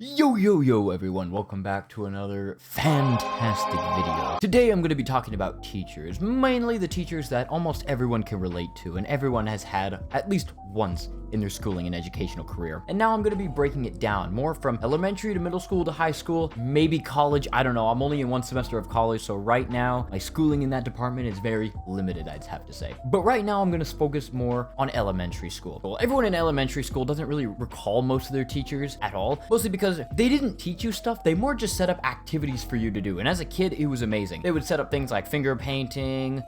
Yo everyone, welcome back to another fantastic video. Today I'm going to be talking about teachers, mainly the teachers that almost everyone can relate to and everyone has had at least once in their schooling and educational career. And now I'm going to be breaking it down more from elementary to middle school to high school, maybe college, I don't know. I'm only in one semester of college, so right now my schooling in that department is very limited, I'd have to say. But right now I'm going to focus more on elementary school. Well, everyone in elementary school doesn't really recall most of their teachers at all, mostly because they didn't teach you stuff, they more just set up activities for you to do. And as a kid, it was amazing. They would set up things like finger painting,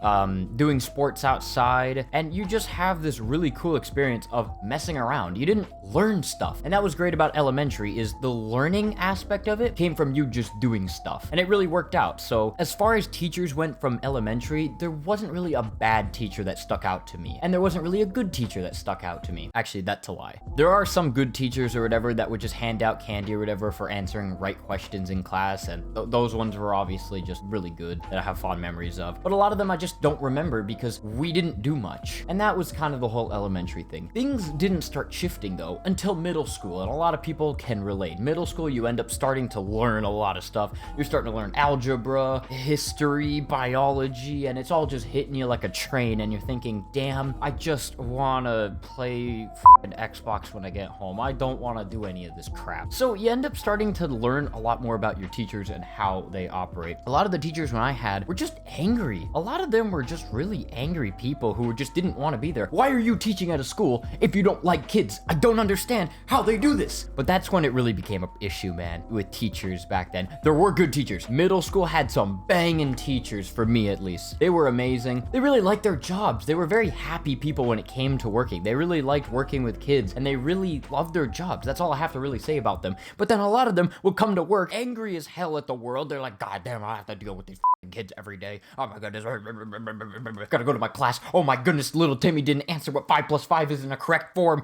doing sports outside, and you just have this really cool experience of messing around. You didn't learn stuff. And that was great about elementary, is the learning aspect of it came from you just doing stuff. And it really worked out. So as far as teachers went from elementary, there wasn't really a bad teacher that stuck out to me. And there wasn't really a good teacher that stuck out to me. Actually, that's a lie. There are some good teachers or whatever that would just hand out candy or whatever for answering right questions in class. And those ones were obviously just really good that I have fond memories of. But a lot of them I just don't remember because we didn't do much. And that was kind of the whole elementary thing. Things didn't start shifting though until middle school, and a lot of people can relate. Middle school, you end up starting to learn a lot of stuff. You're starting to learn algebra, history, biology, and it's all just hitting you like a train, and you're thinking, damn, I just wanna play Xbox when I get home. I don't wanna do any of this crap. So you end up starting to learn a lot more about your teachers and how they operate. A lot of the teachers when I had were just angry. A lot of them were just really angry people who just didn't want to be there. Why are you teaching at a school if you don't like kids? I don't understand how they do this. But that's when it really became an issue, man, with teachers back then. There were good teachers. Middle school had some banging teachers, for me at least. They were amazing. They really liked their jobs. They were very happy people when it came to working. They really liked working with kids, and they really loved their jobs. That's all I have to really say about them. But then a lot of them would come to work angry as hell at the world. They're like, God damn, I have to deal with these kids every day. Oh my goodness, gotta go to my class. Oh my goodness, little Timmy didn't answer what 5 plus 5 is in a correct form.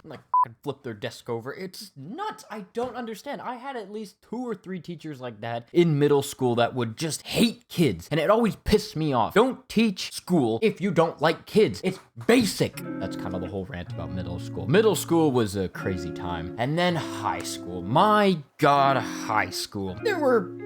Like, flip their desk over. It's nuts. I don't understand. I had at least 2 or 3 teachers like that in middle school that would just hate kids, and it always pissed me off. Don't teach school if you don't like kids. It's basic. That's kind of the whole rant about middle school. Middle school was a crazy time. And then high school. My God, high school. There were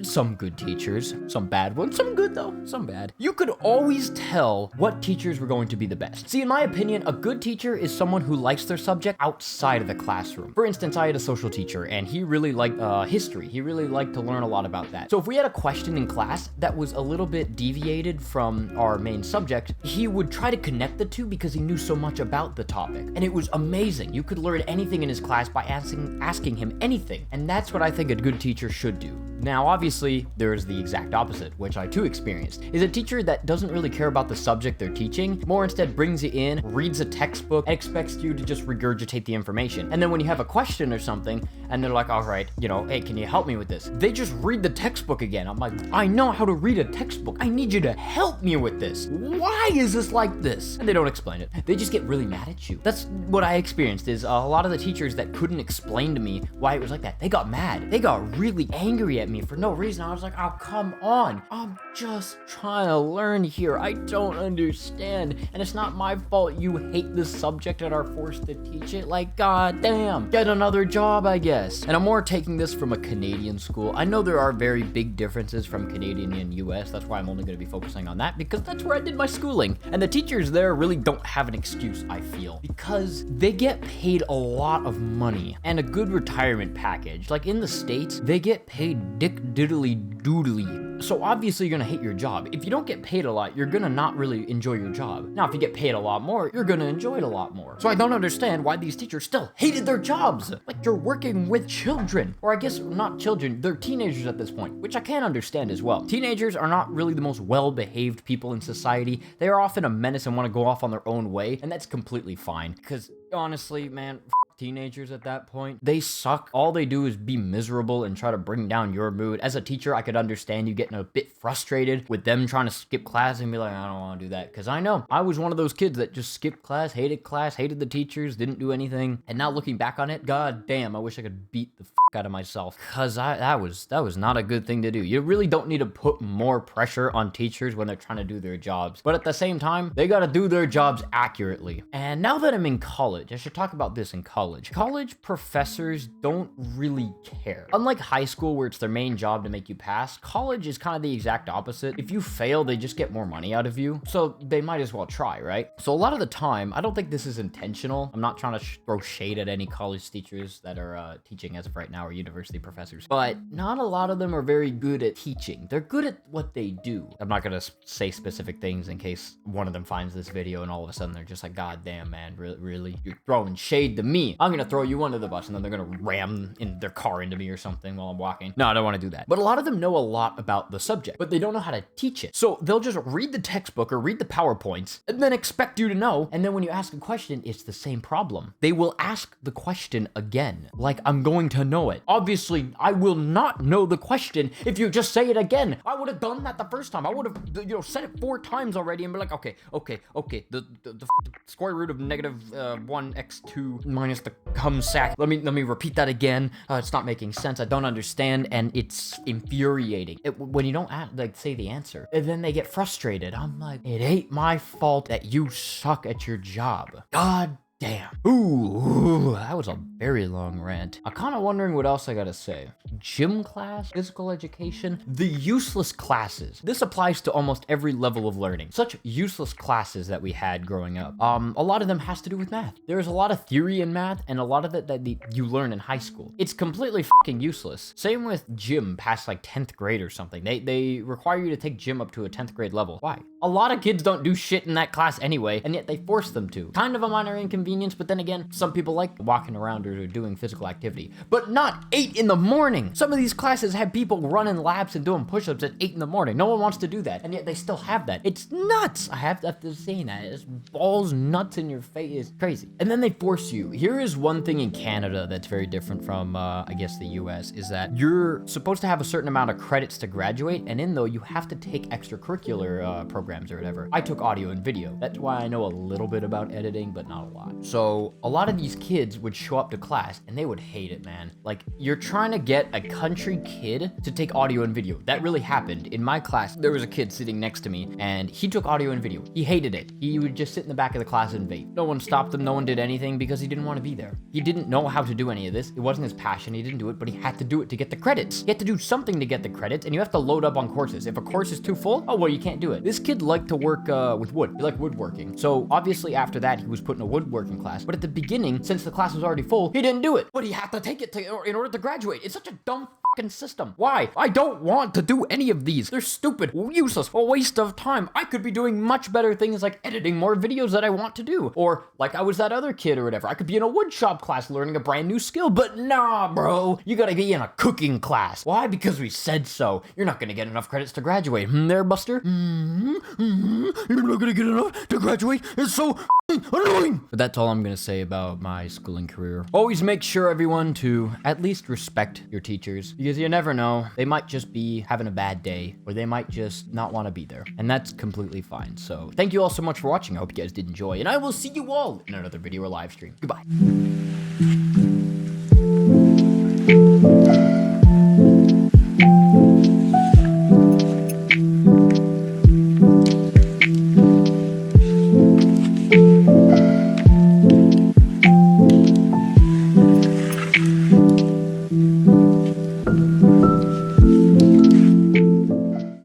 some good teachers, some bad ones, some good though, some bad. You could always tell what teachers were going to be the best. See, in my opinion, a good teacher is someone who likes their subject outside of the classroom. For instance, I had a social teacher and he really liked history. He really liked to learn a lot about that. So if we had a question in class that was a little bit deviated from our main subject, he would try to connect the two because he knew so much about the topic. And it was amazing. You could learn anything in his class by asking him anything. And that's what I think a good teacher should do. Now, obviously, there's the exact opposite, which I too experienced, is a teacher that doesn't really care about the subject they're teaching, more instead brings you in, reads a textbook, and expects you to just regurgitate the information. And then when you have a question or something, and they're like, all right, hey, can you help me with this? They just read the textbook again. I'm like, I know how to read a textbook. I need you to help me with this. Why is this like this? And they don't explain it. They just get really mad at you. That's what I experienced, is a lot of the teachers that couldn't explain to me why it was like that, they got mad. They got really angry at me for no reason. I was like, oh, come on. I'm just trying to learn here. I don't understand. And it's not my fault you hate this subject and are forced to teach it. Like, god damn. Get another job, I guess. And I'm more taking this from a Canadian school. I know there are very big differences from Canadian and US. That's why I'm only going to be focusing on that, because that's where I did my schooling. And the teachers there really don't have an excuse, I feel, because they get paid a lot of money and a good retirement package. Like in the States, they get paid dick diddly doodly. So obviously you're gonna hate your job. If you don't get paid a lot, you're gonna not really enjoy your job. Now, if you get paid a lot more, you're gonna enjoy it a lot more. So I don't understand why these teachers still hated their jobs. Like, you're working with children. Or I guess not children, they're teenagers at this point, which I can understand as well. Teenagers are not really the most well-behaved people in society. They are often a menace and want to go off on their own way, and that's completely fine. Because honestly, man, teenagers at that point, they suck. All they do is be miserable and try to bring down your mood. As a teacher, I could understand you getting a bit frustrated with them trying to skip class and be like, I don't want to do that. Because I know I was one of those kids that just skipped class, hated the teachers, didn't do anything. And now looking back on it, god damn, I wish I could beat the out of myself, because that was not a good thing to do. You really don't need to put more pressure on teachers when they're trying to do their jobs, but at the same time, they gotta do their jobs accurately. And now that I'm in college, I should talk about this in college. college. College professors don't really care. Unlike high school where it's their main job to make you pass, college is kind of the exact opposite. If you fail, they just get more money out of you. So they might as well try, right? So a lot of the time, I don't think this is intentional. I'm not trying to throw shade at any college teachers that are teaching as of right now, or university professors, but not a lot of them are very good at teaching. They're good at what they do. I'm not gonna say specific things in case one of them finds this video and all of a sudden they're just like, God damn, man, really? You're throwing shade to me. I'm gonna throw you under the bus, and then they're gonna ram in their car into me or something while I'm walking. No, I don't want to do that. But a lot of them know a lot about the subject, but they don't know how to teach it. So they'll just read the textbook or read the PowerPoints and then expect you to know. And then when you ask a question, it's the same problem. They will ask the question again, like I'm going to know it. Obviously, I will not know the question if you just say it again. I would have done that the first time. I would have, said it 4 times already and be like, okay. The square root of negative 1x2 minus the cum sac. Let me repeat that again. It's not making sense. I don't understand, and it's infuriating. When you don't say the answer, and then they get frustrated. I'm like, it ain't my fault that you suck at your job. God damn. Ooh, that was a very long rant. I'm kind of wondering what else I gotta say. Gym class, physical education, the useless classes. This applies to almost every level of learning. Such useless classes that we had growing up. A lot of them has to do with math. There's a lot of theory in math, and a lot of it that you learn in high school. It's completely fucking useless. Same with gym past like 10th grade or something. They require you to take gym up to a 10th grade level. Why? A lot of kids don't do shit in that class anyway, and yet they force them to. Kind of a minor inconvenience, but then again, some people like walking around or doing physical activity. But not 8 in the morning! Some of these classes have people running laps and doing push-ups at 8 in the morning. No one wants to do that, and yet they still have that. It's nuts! I have to say that. It's balls nuts in your face. It's crazy. And then they force you. Here is one thing in Canada that's very different from, I guess, the US, is that you're supposed to have a certain amount of credits to graduate, and in though, you have to take extracurricular programs or whatever. I took audio and video. That's why I know a little bit about editing, but not a lot. So a lot of these kids would show up to class and they would hate it, man. Like, you're trying to get a country kid to take audio and video. That really happened. In my class, there was a kid sitting next to me and he took audio and video. He hated it. He would just sit in the back of the class and vape. No one stopped him. No one did anything because he didn't want to be there. He didn't know how to do any of this. It wasn't his passion. He didn't do it, but he had to do it to get the credits. He had to do something to get the credits, and you have to load up on courses. If a course is too full, oh, well, you can't do it. This kid liked to work with wood. He liked woodworking. So obviously after that, he was put in a woodworking class. But at the beginning, since the class was already full, he didn't do it. But he had to take it in order to graduate. It's such a dumb fucking system. Why? I don't want to do any of these. They're stupid, useless, a waste of time. I could be doing much better things like editing more videos that I want to do. Or like I was that other kid or whatever. I could be in a wood shop class learning a brand new skill. But nah, bro. You gotta be in a cooking class. Why? Because we said so. You're not gonna get enough credits to graduate. There, Buster? You're not gonna get enough to graduate? It's so annoying. But that's all I'm gonna say about my schooling career. Always make sure, everyone, to at least respect your teachers, because you never know. They might just be having a bad day, or they might just not want to be there, and that's completely fine. So thank you all so much for watching. I hope you guys did enjoy, and I will see you all in another video or live stream. Goodbye.